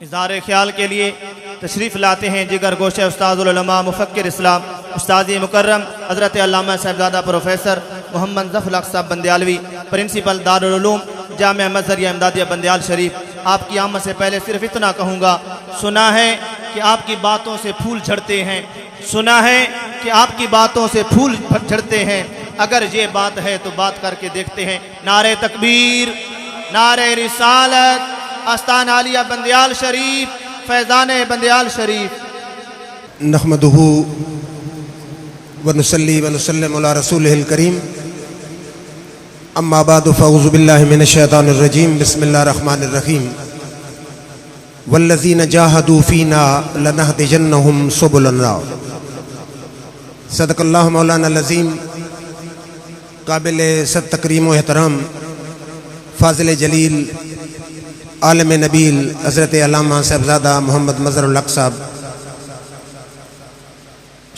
اظہار خیال کے لیے تشریف لاتے ہیں جگر گوشہ استاد العلماء مفکر اسلام استاد مکرم حضرت علامہ صاحبزادہ پروفیسر محمد ظفر الحق صاحب بندیالوی پرنسپل دارالعلوم جامعہ مظہریہ امدادیہ بندیال شریف۔ آپ کی آمد سے پہلے صرف اتنا کہوں گا، سنا ہے کہ آپ کی باتوں سے پھول جھڑتے ہیں، سنا ہے کہ آپ کی باتوں سے پھول جھڑتے ہیں۔ اگر یہ بات ہے تو بات کر کے دیکھتے ہیں۔ نعرہ تکبیر، نعرہ رسالت، آستان عالیہ بندیال شریف، فیضان بندیال شریف۔ نحمدہ ونصلی ونسلم علی رسولہ الکریم، اما بعد فاعوذ باللہ من الشیطان الرجیم، بسم اللہ الرحمن الرحیم۔ والذین جاہدوا فینا لنہدینہم سبلنا۔ صدق اللہ مولانا العظیم۔ قابل صد تکریم و احترام فاضل جلیل عالم نبیل حضرت علامہ صاحبزادہ محمد مظہر الحق صاحب،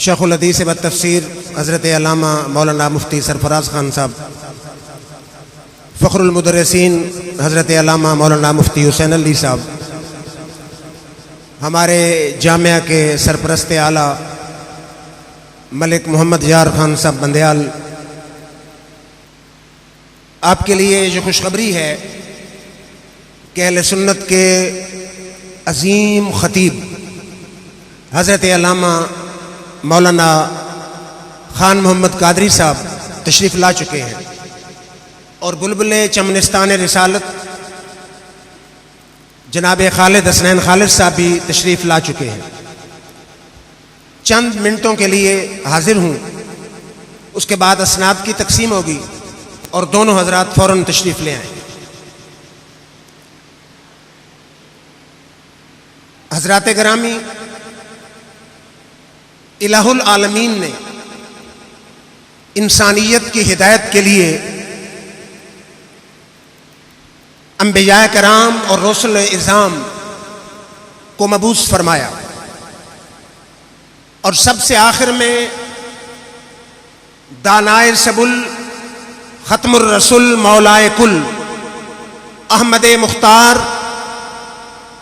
شیخ الحدیث و تفسیر حضرت علامہ مولانا مفتی سرفراز خان صاحب، فخر المدرسین حضرت علامہ مولانا مفتی حسین علی صاحب، ہمارے جامعہ کے سرپرست اعلیٰ ملک محمد یار خان صاحب بندیال، آپ کے لیے یہ خوشخبری ہے کہ اہل سنت کے عظیم خطیب حضرت علامہ مولانا خان محمد قادری صاحب تشریف لا چکے ہیں، اور بلبل چمنستان رسالت جناب خالد حسنین خالد صاحب بھی تشریف لا چکے ہیں۔ چند منٹوں کے لیے حاضر ہوں، اس کے بعد اسناد کی تقسیم ہوگی اور دونوں حضرات فوراً تشریف لے آئیں۔ حضرات گرامی، الہ العالمین نے انسانیت کی ہدایت کے لیے انبیاء کرام اور رسل اعظام کو مبعوث فرمایا، اور سب سے آخر میں دانائے سبل، ختم الرسل، مولائے کل، احمد مختار،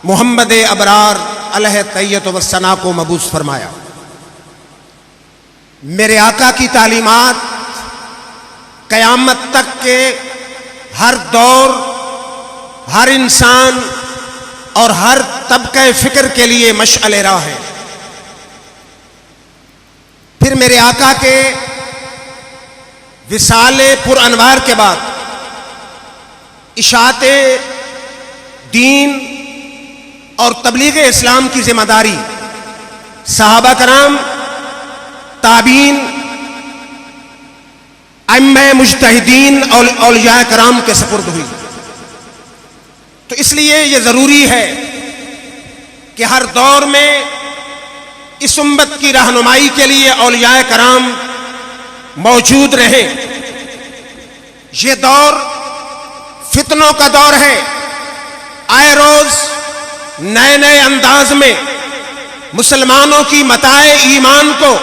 محمد ابرار علیہ تحیۃ و ثنا کو مبعوث فرمایا۔ میرے آقا کی تعلیمات قیامت تک کے ہر دور، ہر انسان اور ہر طبقہ فکر کے لیے مشعل راہ ہے۔ پھر میرے آقا کے وصال پر انوار کے بعد اشاعت دین اور تبلیغ اسلام کی ذمہ داری صحابہ کرام، تابعین، ائمہ مجتہدین اور اولیاء کرام کے سپرد ہوئی۔ تو اس لیے یہ ضروری ہے کہ ہر دور میں اس امت کی رہنمائی کے لیے اولیاء کرام موجود رہیں۔ یہ دور فتنوں کا دور ہے، آئے روز نئے نئے انداز میں مسلمانوں کی متاع ایمان کو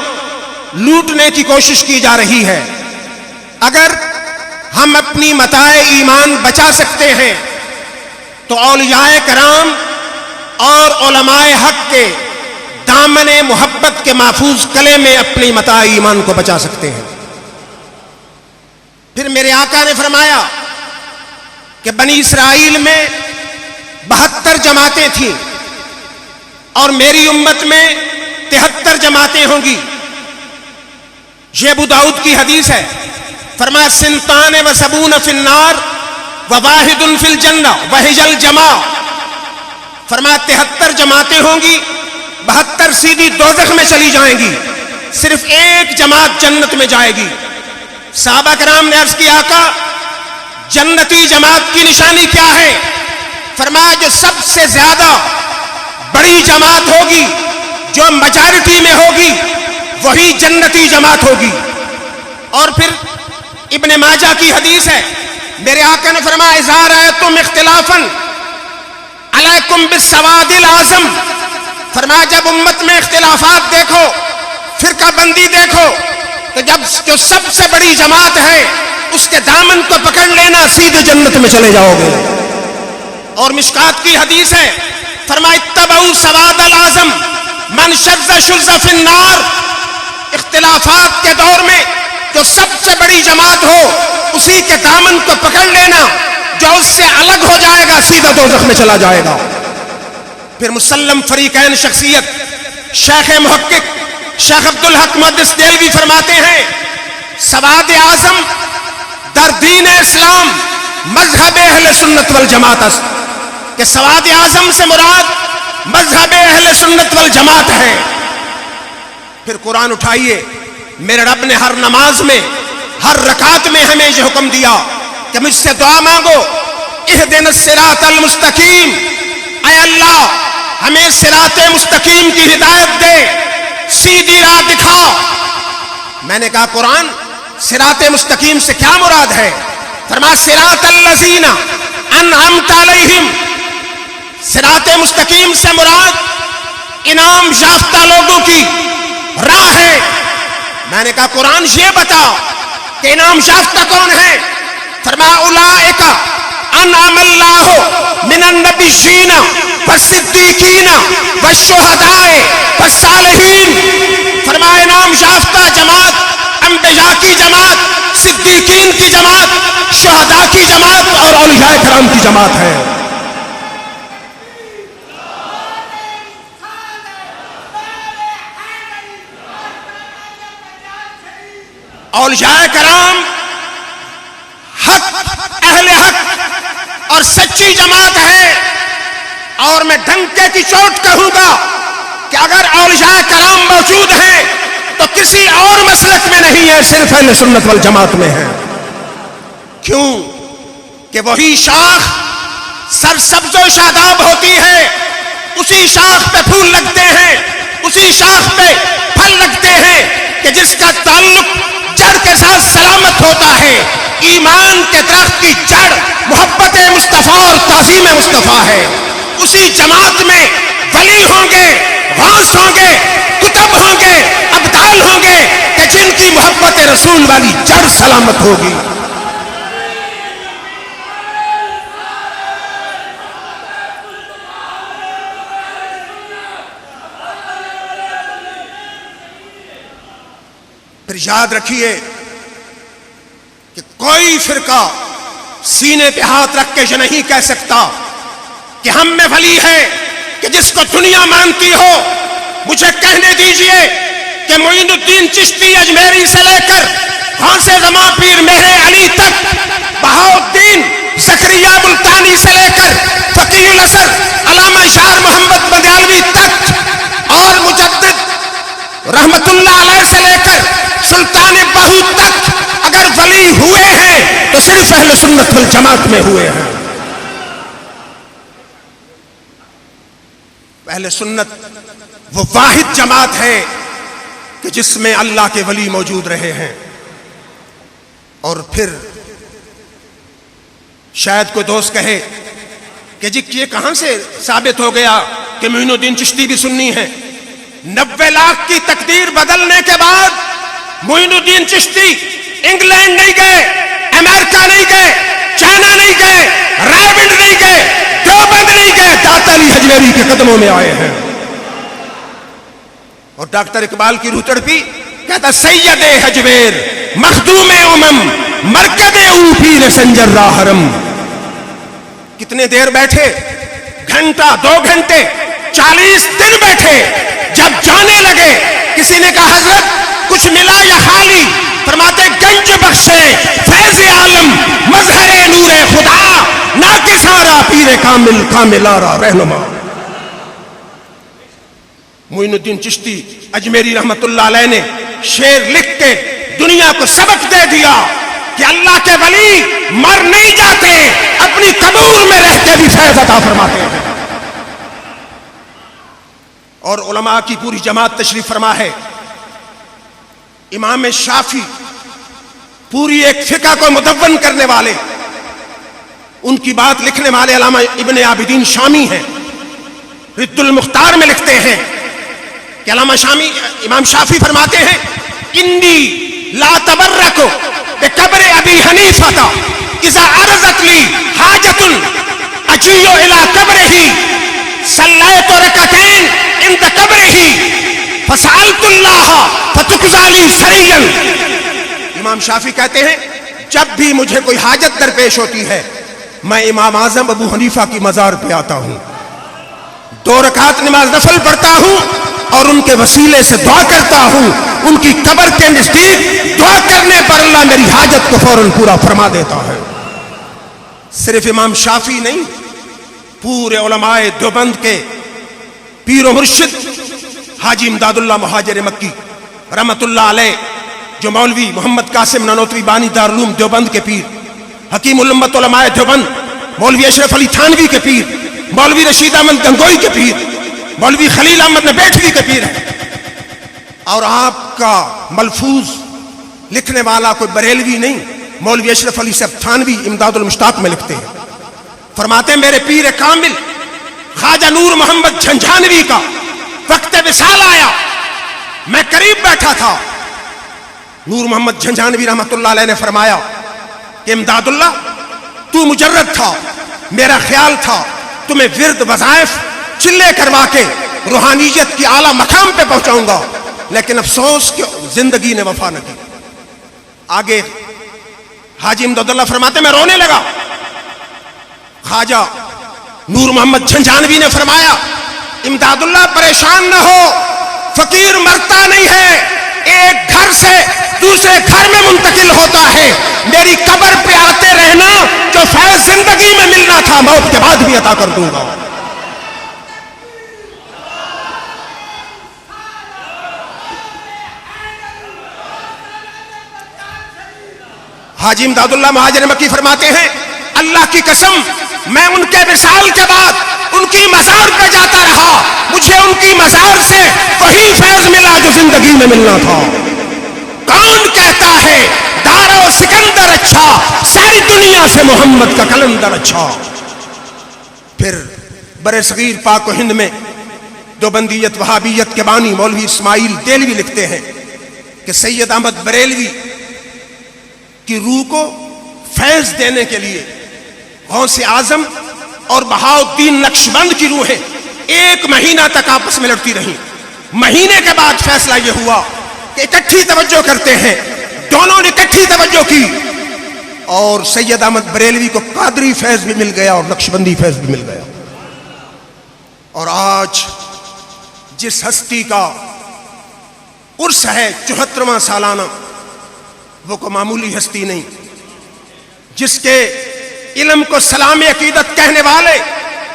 لوٹنے کی کوشش کی جا رہی ہے۔ اگر ہم اپنی متاع ایمان بچا سکتے ہیں تو اولیاء کرام اور علماء حق کے دامن محبت کے محفوظ کلے میں اپنی متاع ایمان کو بچا سکتے ہیں۔ پھر میرے آقا نے فرمایا کہ بنی اسرائیل میں 72 جماعتیں تھیں اور میری امت میں 73 جماعتیں ہوں گی۔ یہ ابو داؤد کی حدیث ہے۔ فرمایا سنتان و سبون فی النار و واحد فی الجنہ وہی الجماع۔ فرمایا 73 جماعتیں ہوں گی، 72 سیدھی دوزخ میں چلی جائیں گی، صرف ایک جماعت جنت میں جائے گی۔ صحابہ کرام نے عرض کیا آقا جنتی جماعت کی نشانی کیا ہے؟ فرمایا جو سب سے زیادہ بڑی جماعت ہوگی، جو میجارٹی میں ہوگی، وہی جنتی جماعت ہوگی۔ اور پھر ابن ماجہ کی حدیث ہے، میرے آقا نے فرمایا اذا رأیتم اختلافا علیکم بالسواد الاعظم۔ فرمایا جب امت میں اختلافات دیکھو، فرقہ بندی دیکھو، تو جب جو سب سے بڑی جماعت ہے اس کے دامن کو پکڑ لینا، سیدھے جنت میں چلے جاؤ گے۔ اور مشکات کی حدیث ہے، فرمایا من شذ شذ فی النار، اختلافات کے دور میں جو سب سے بڑی جماعت ہو اسی کے دامن کو پکڑ لینا، جو اس سے الگ ہو جائے گا سیدھا دوزخ میں چلا جائے گا۔ پھر مسلم فریقین شخصیت شیخ محقق شیخ عبدالحق محدث دہلوی فرماتے ہیں سواد اعظم در دین اسلام مذہب اہل سنت والجماعت است، کہ سواد اعظم سے مراد مذہب اہل سنت والجماعت ہے۔ پھر قرآن اٹھائیے، میرے رب نے ہر نماز میں ہر رکعت میں ہمیں یہ حکم دیا کہ مجھ سے دعا مانگو، اہدنا الصراط المستقیم، اے اللہ ہمیں صراط مستقیم کی ہدایت دے، سیدھی راہ دکھا۔ میں نے کہا قرآن صراط مستقیم سے کیا مراد ہے؟ فرمایا صراط الذین انعمت علیہم، صراط مستقیم سے مراد انعام یافتہ لوگوں کی راہ ہے۔ میں نے کہا قرآن یہ بتا کہ انعام یافتہ کون ہے؟ فرمایا اولئک انعم اللہ من النبیین والصدیقین والشہداء والصالحین۔ فرمایا انعام یافتہ جماعت انبیاء کی جماعت، صدیقین کی جماعت، شہداء کی جماعت اور اولیاء کرام کی جماعت ہے۔ اولیاء کرام حق، اہل حق اور سچی جماعت ہے۔ اور میں ڈنکے کی چوٹ کہوں گا کہ اگر اولیاء کرام موجود ہیں تو کسی اور مسلک میں نہیں ہے، صرف اہل سنت والجماعت میں ہے۔ کیوں کہ وہی شاخ سرسبز و شاداب ہوتی ہے، اسی شاخ پہ پھول لگتے ہیں، اسی شاخ پہ پھل لگتے ہیں کہ جس کا تعلق جڑ کے ساتھ سلامت ہوتا ہے۔ ایمان کے درخت کی جڑ محبت مصطفیٰ اور تعظیم مصطفیٰ ہے۔ اسی جماعت میں ولی ہوں گے، غوث ہوں گے، کتب ہوں گے، ابدال ہوں گے کہ جن کی محبت رسول والی جڑ سلامت ہوگی۔ پھر یاد رکھیے کہ کوئی فرقہ سینے پہ ہاتھ رکھ کے یہ نہیں کہہ سکتا کہ ہم میں ولی ہے کہ جس کو دنیا مانتی ہو۔ مجھے کہنے دیجئے کہ معین الدین چشتی اجمیری سے لے کر غوث زمان پیر مہر علی تک، بہاؤالدین زکریا ملتانی سے لے کر فقیہ الاثر علامہ اشار محمد بندیالوی تک، اور مجدد رحمت اللہ علیہ سے لے کر سلطان باہو تک اگر ولی ہوئے ہیں تو صرف اہل سنت والجماعت میں ہوئے ہیں۔ اہل سنت وہ واحد جماعت ہے کہ جس میں اللہ کے ولی موجود رہے ہیں۔ اور پھر شاید کوئی دوست کہے کہ جی یہ کہاں سے ثابت ہو گیا کہ معین الدین چشتی بھی سنی ہے؟ 90 لاکھ کی تقدیر بدلنے کے بعد معین الدین چشتی انگلینڈ نہیں گئے، امریکہ نہیں گئے، چائنا نہیں گئے، راولپنڈی نہیں گئے، دیوبند نہیں گئے، داتا علی حجویری کے قدموں میں آئے ہیں۔ اور ڈاکٹر اقبال کی روح تڑپی، کہتا سید حجویر مخدوم امم مرکز او پیر سنجر را حرم۔ کتنے دیر بیٹھے؟ گھنٹہ، 2 گھنٹے، 40 دن بیٹھے۔ جب جانے لگے کسی نے کہا حضرت کچھ ملا یا خالی؟ فرماتے گنج بخشے فیض عالم مظہر نور خدا، ناکسارا پیر کامل کاملارا رہنما۔ معین الدین چشتی اجمیری رحمت اللہ علیہ نے شعر لکھ کے دنیا کو سبق دے دیا کہ اللہ کے ولی مر نہیں جاتے، اپنی قبور میں رہ کے بھی فیض عطا فرماتے ہیں۔ اور علماء کی پوری جماعت تشریف فرما ہے۔ امام شافعی پوری ایک فقہ کو مدون کرنے والے، ان کی بات لکھنے والے علامہ ابن عابدین شامی ہیں۔ رد المختار میں لکھتے ہیں کہ امام شافعی فرماتے ہیں انی لا تبرک بقبر ابی حنیفہ اذا عرضت لی حاجت اجیو الی قبرہ صلیت رکعتین عند قبرہ سألت اللہ فتقضى لي سريا. امام شافعی کہتے ہیں جب بھی مجھے کوئی حاجت درپیش ہوتی ہے میں امام اعظم ابو حنیفہ کی مزار پہ آتا ہوں, 2 رکعت نماز نفل پڑھتا ہوں اور ان کے وسیلے سے دعا کرتا ہوں. ان کی قبر کے نزدیک دعا کرنے پر اللہ میری حاجت کو فوراً پورا فرما دیتا ہے. صرف امام شافعی نہیں, پورے علماء دیوبند کے پیر و مرشد حاجی امداد اللہ مہاجر مکی رحمت اللہ علیہ, جو مولوی محمد قاسم نانوتوی بانی دارالعلوم دیوبند کے پیر, حکیم الامت علماء دیوبند مولوی اشرف علی تھانوی کے پیر, مولوی رشید احمد گنگوئی کے پیر, مولوی خلیل احمد نبیٹھوی کے پیر ہے. اور آپ کا ملفوظ لکھنے والا کوئی بریلوی نہیں, مولوی اشرف علی صاحب تھانوی امداد المشتاق میں لکھتے ہیں. فرماتے ہیں میرے پیر کامل خواجہ نور محمد جھنجھانوی کا وقت وصال آیا, میں قریب بیٹھا تھا. نور محمد جھنجھانوی رحمت اللہ علیہ نے فرمایا کہ امداد اللہ تو مجرد تھا, میرا خیال تھا تمہیں ورد وظائف چلے کروا کے روحانیت کی اعلیٰ مقام پہ پہنچاؤں گا, لیکن افسوس کہ زندگی نے وفا نہ کی. آگے حاجی امداد اللہ فرماتے میں رونے لگا. خواجہ نور محمد جھنجھانوی نے فرمایا امداد اللہ پریشان نہ ہو, فقیر مرتا نہیں ہے, ایک گھر سے دوسرے گھر میں منتقل ہوتا ہے. میری قبر پہ آتے رہنا, جو فیض زندگی میں ملنا تھا موت کے بعد بھی عطا کر دوں گا. حاجی امداد اللہ مہاجر مکی فرماتے ہیں اللہ کی قسم میں ان کے وصال کے بعد ان کی مزار پہ جاتا رہا, مجھے ان کی مزار سے وہی فیض ملا جو زندگی میں ملنا تھا. کون کہتا ہے دارو سکندر اچھا, ساری دنیا سے محمد کا کلندر اچھا. پھر برے صغیر پاک و ہند میں دیوبندیت وہابیت کے بانی مولوی اسماعیل دہلوی لکھتے ہیں کہ سید احمد بریلوی کی روح کو فیض دینے کے لیے غوث اعظم اور بہاؤالدین نقشبند کی روحیں 1 مہینہ تک آپس میں لڑتی رہیں. مہینے کے بعد فیصلہ یہ ہوا کہ اکٹھی توجہ کرتے ہیں. دونوں نے اکٹھی توجہ کی اور سید احمد بریلوی کو قادری فیض بھی مل گیا اور نقشبندی فیض بھی مل گیا. اور آج جس ہستی کا عرس ہے 74واں سالانہ, وہ کو معمولی ہستی نہیں, جس کے علم کو سلام عقیدت کہنے والے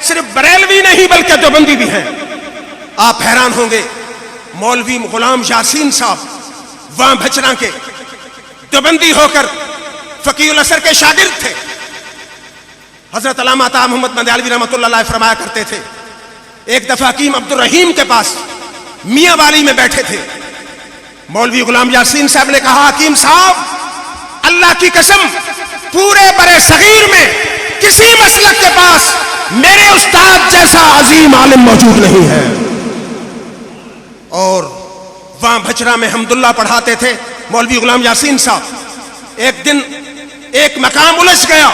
صرف بریلوی نہیں بلکہ دیوبندی بھی ہیں. آپ حیران ہوں گے, مولوی غلام یاسین صاحب وہاں بھچرا کے دیوبندی ہو کر فقیہ الاثر کے شاگرد تھے. حضرت علامہ عطا محمد مدیالوی رحمۃ اللہ علیہ فرمایا کرتے تھے ایک دفعہ حکیم عبد الرحیم کے پاس میاں والی میں بیٹھے تھے. مولوی غلام یاسین صاحب نے کہا حکیم صاحب اللہ کی قسم پورے برے صغیر میں کسی مسلک کے پاس میرے استاد جیسا عظیم عالم موجود نہیں ہے. اور وہاں بھچرا میں حمداللہ پڑھاتے تھے مولوی غلام یاسین صاحب. ایک دن ایک مقام الجھ گیا,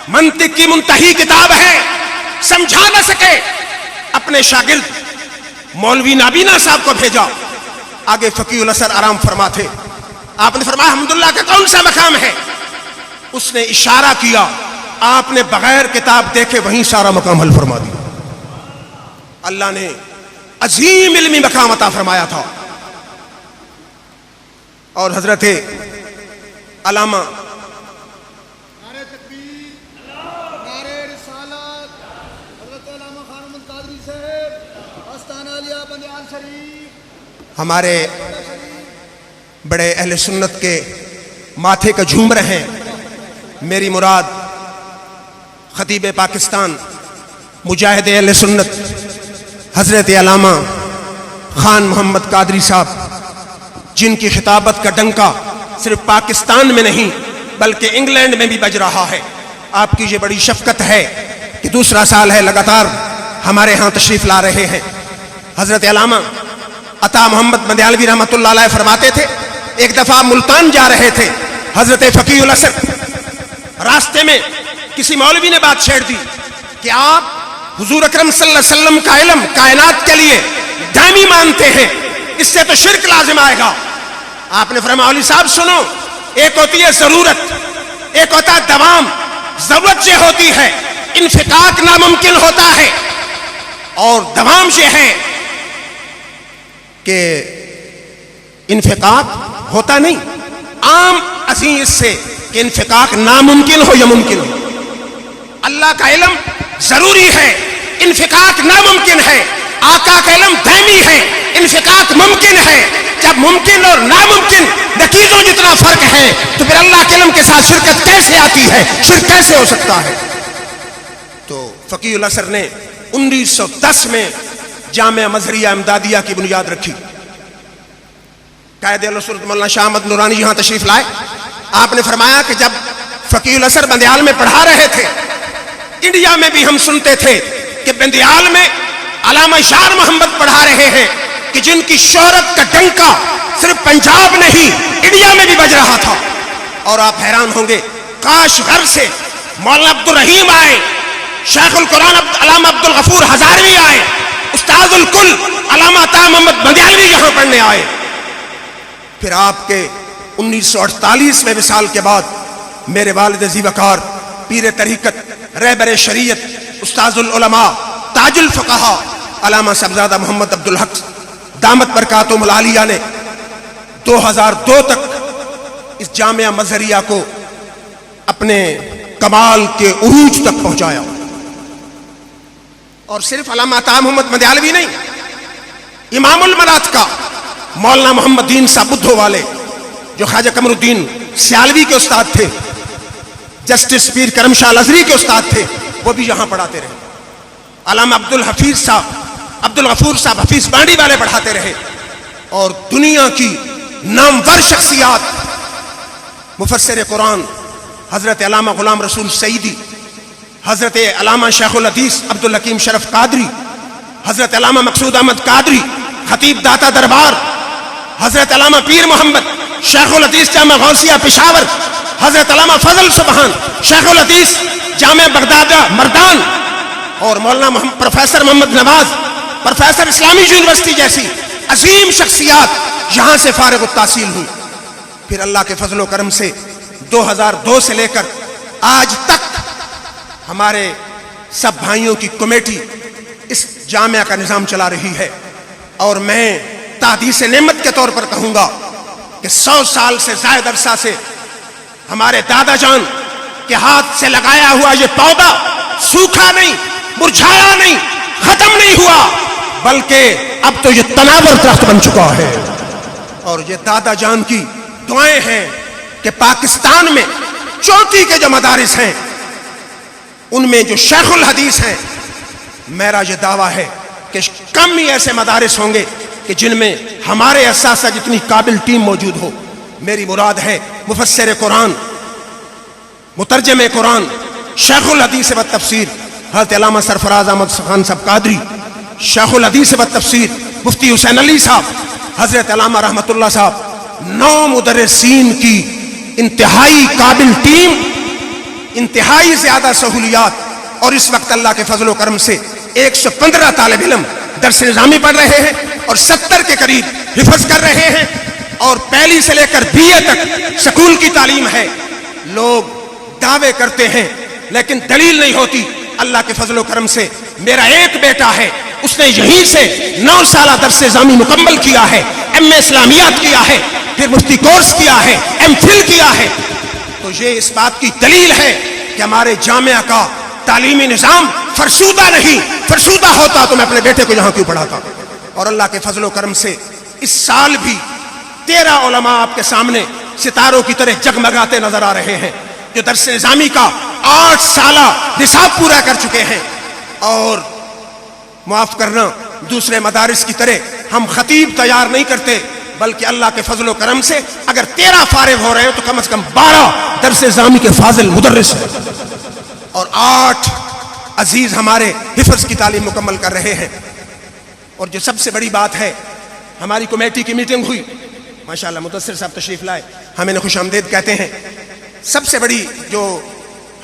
منطق کی منتہی کتاب ہے, سمجھا نہ سکے, اپنے شاگرد مولوی نابینا صاحب کو بھیجا. آگے فقیہ الاثر آرام فرما تھے. آپ نے فرمایا حمداللہ کا کون سا مقام ہے؟ اس نے اشارہ کیا, آپ نے بغیر کتاب دیکھے وہیں سارا مقام حل فرما دیا. اللہ نے عظیم علمی مقام عطا فرمایا تھا. اور حضرت علامہ نعرہ تکبیر، نعرہ رسالت، حضرت علامہ خان محمد قادری صاحب، آستانہ عالیہ بندیال شریف، ہمارے بڑے اہل سنت کے ماتھے کا جھوم رہے ہیں. میری مراد خطیب پاکستان مجاہد اہل سنت حضرت علامہ خان محمد قادری صاحب, جن کی خطابت کا ڈنکا صرف پاکستان میں نہیں بلکہ انگلینڈ میں بھی بج رہا ہے. آپ کی یہ بڑی شفقت ہے کہ دوسرا سال ہے لگاتار ہمارے ہاں تشریف لا رہے ہیں. حضرت علامہ عطا محمد مدیالوی رحمۃ اللہ علیہ فرماتے تھے ایک دفعہ ملتان جا رہے تھے, حضرت فقیہ الاثر راستے میں کسی مولوی نے بات چھیڑ دی کہ آپ حضور اکرم صلی اللہ علیہ وسلم کا علم کائنات کے لیے دائمی مانتے ہیں, اس سے تو شرک لازم آئے گا. آپ نے فرمایا مولوی صاحب سنو، ایک ہوتی ہے ضرورت، ایک ہوتا ہے دوام. ضرورت یہ ہوتی ہے انفقاق ناممکن ہوتا ہے، اور دوام یہ ہے کہ انفقاق ہوتا نہیں. عام عظیم اس سے کہ انفقاق ناممکن ہو یا ممکن ہو. اللہ کا علم ضروری ہے، انفقاق ناممکن ہے. آقا کا علم دائمی ہے، انفقاق ممکن ہے. جب ممکن اور ناممکن نتیجوں جتنا فرق ہے تو پھر اللہ کے علم کے ساتھ شرکت کیسے آتی ہے، شرک کیسے ہو سکتا ہے؟ تو فقیہ الازہر نے 1910 میں جامعہ مظہریہ امدادیہ کی بنیاد رکھی. قائد الاسرۃ مولانا شاہ احمد نورانی یہاں تشریف لائے. آپ نے فرمایا کہ جب فقیہ الازہر بندیال میں پڑھا رہے تھے، انڈیا میں بھی ہم سنتے تھے کہ بندیال میں علامہ اشار محمد پڑھا رہے ہیں کہ جن کی شہرت کا ڈنکا صرف پنجاب نہیں انڈیا میں بھی بج رہا تھا. اور آپ حیران ہوں گے، کاش گھر سے مولانا عبد الرحیم آئے، شیخ القرآن علامہ عبد الغفور ہزاروی آئے، استاذ الکل علامہ عطا محمد بندیالوی یہاں پڑھنے آئے. پھر آپ کے 1948 میں وصال کے بعد میرے والد ذی وقار پیر طریقت رہبر شریعت استاذ العلماء تاج الفقہا علامہ صاحبزادہ محمد عبدالحق دامت برکاتہم العالیہ نے 2002 تک اس جامعہ مظہریہ کو اپنے کمال کے عروج تک پہنچایا. اور صرف علامہ عطا محمد بندیالوی نہیں، امام المنات کا مولانا محمد دین صاحب بدھو والے جو خواجہ قمر الدین سیالوی کے استاد تھے، جسٹس پیر کرم شاہ الازہری کے استاد تھے، وہ بھی یہاں پڑھاتے رہے. علامہ عبد الغفور صاحب حفیظ بانڈی والے پڑھاتے رہے. اور دنیا کی نامور شخصیات مفسر قرآن حضرت علامہ غلام رسول سعیدی، حضرت علامہ شیخ الحدیث عبدالحکیم شرف قادری، حضرت علامہ مقصود احمد قادری خطیب داتا دربار، حضرت علامہ پیر محمد شیخ الحدیث جامع غوثیہ پشاور، حضرت علامہ فضل سبحان شیخ الحدیث جامع بغداد مردان، اور مولانا پروفیسر محمد نواز پروفیسر اسلامی یونیورسٹی جیسی عظیم شخصیات یہاں سے فارغ التحصیل ہوئی. پھر اللہ کے فضل و کرم سے 2002 سے لے کر آج تک ہمارے سب بھائیوں کی کمیٹی اس جامعہ کا نظام چلا رہی ہے. اور میں تحدیث نعمت کے طور پر کہوں گا کہ 100 سال سے زائد عرصہ سے ہمارے دادا جان کے ہاتھ سے لگایا ہوا یہ پودا سوکھا نہیں، مرجھایا نہیں، ختم نہیں ہوا، بلکہ اب تو یہ تناور درخت بن چکا ہے. اور یہ دادا جان کی دعائیں ہیں کہ پاکستان میں چوٹی کے جو مدارس ہیں ان میں جو شیخ الحدیث ہیں، میرا یہ دعویٰ ہے کہ کم ہی ایسے مدارس ہوں گے کہ جن میں ہمارے اساتذہ جتنی قابل ٹیم موجود ہو. میری مراد ہے مفسر قرآن، مترجم قرآن، شیخ الحدیث و تفسیر حضرت علامہ سرفراز احمد خان صاحب قادری، شیخ الحدیث و تفسیر مفتی حسین علی صاحب، حضرت علامہ رحمت اللہ صاحب. 9 مدرسین کی انتہائی قابل ٹیم، انتہائی زیادہ سہولیات. اور اس وقت اللہ کے فضل و کرم سے 115 طالب علم درس نظامی پڑھ رہے ہیں اور 70 کے قریب حفظ کر رہے ہیں. اور پہلی سے لے کر BA تک سکول کی تعلیم ہے. لوگ دعوے کرتے ہیں لیکن دلیل نہیں ہوتی. اللہ کے فضل و کرم سے میرا ایک بیٹا ہے، اس نے یہیں سے 9 سالہ درس نظامی مکمل کیا ہے، MA اسلامیات کیا ہے، پھر مفتی کورس کیا ہے، MPhil کیا ہے. تو یہ اس بات کی دلیل ہے کہ ہمارے جامعہ کا تعلیمی نظام فرسودہ نہیں. فرسودہ ہوتا تو میں اپنے بیٹے کو یہاں کیوں پڑھاتا. اور اللہ کے فضل و کرم سے اس سال بھی 13 علماء آپ کے سامنے ستاروں کی طرح جگمگاتے نظر آ رہے ہیں جو درس نظامی کا 8 سالہ نصاب پورا کر چکے ہیں. اور معاف کرنا، دوسرے مدارس کی طرح ہم خطیب تیار نہیں کرتے، بلکہ اللہ کے فضل و کرم سے اگر 13 فارغ ہو رہے ہیں تو کم از کم 12 درس نظامی کے فاضل مدرس ہیں اور 8 عزیز ہمارے حفظ کی تعلیم مکمل کر رہے ہیں. اور جو سب سے بڑی بات ہے، ہماری کمیٹی کی میٹنگ ہوئی، ماشاءاللہ مدثر صاحب تشریف لائے، ہم انہیں خوش آمدید کہتے ہیں. سب سے بڑی جو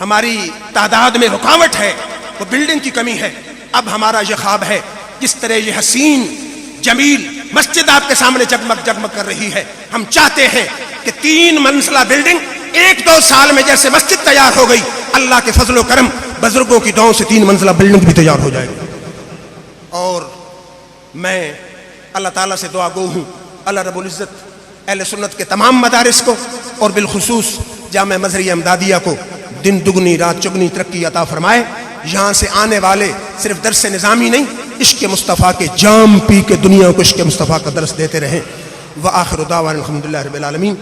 ہماری تعداد میں رکاوٹ ہے وہ بلڈنگ کی کمی ہے. اب ہمارا یہ خواب ہے جس طرح یہ حسین، جمیل مسجد آپ کے سامنے جگمگ جگمگ کر رہی ہے. ہم چاہتے ہیں کہ 3 منزلہ بلڈنگ 1-2 سال میں جیسے مسجد تیار ہو گئی, اللہ کے فضل و کرم بزرگوں کی دعاؤں سے 3 منزلہ بلڈنگ بھی تیار ہو جائے گی. اور میں اللہ تعالیٰ سے دعا گو ہوں, اللہ رب العزت اہل سنت کے تمام مدارس کو اور بالخصوص جامعہ مظہریہ امدادیہ کو دن دگنی رات چگنی ترقی عطا فرمائے. یہاں سے آنے والے صرف درس نظامی نہیں, عشق مصطفیٰ کے جام پی کے دنیا کو عشق مصطفیٰ کا درس دیتے رہیں. وآخر دعوانا الحمدللہ رب العالمین.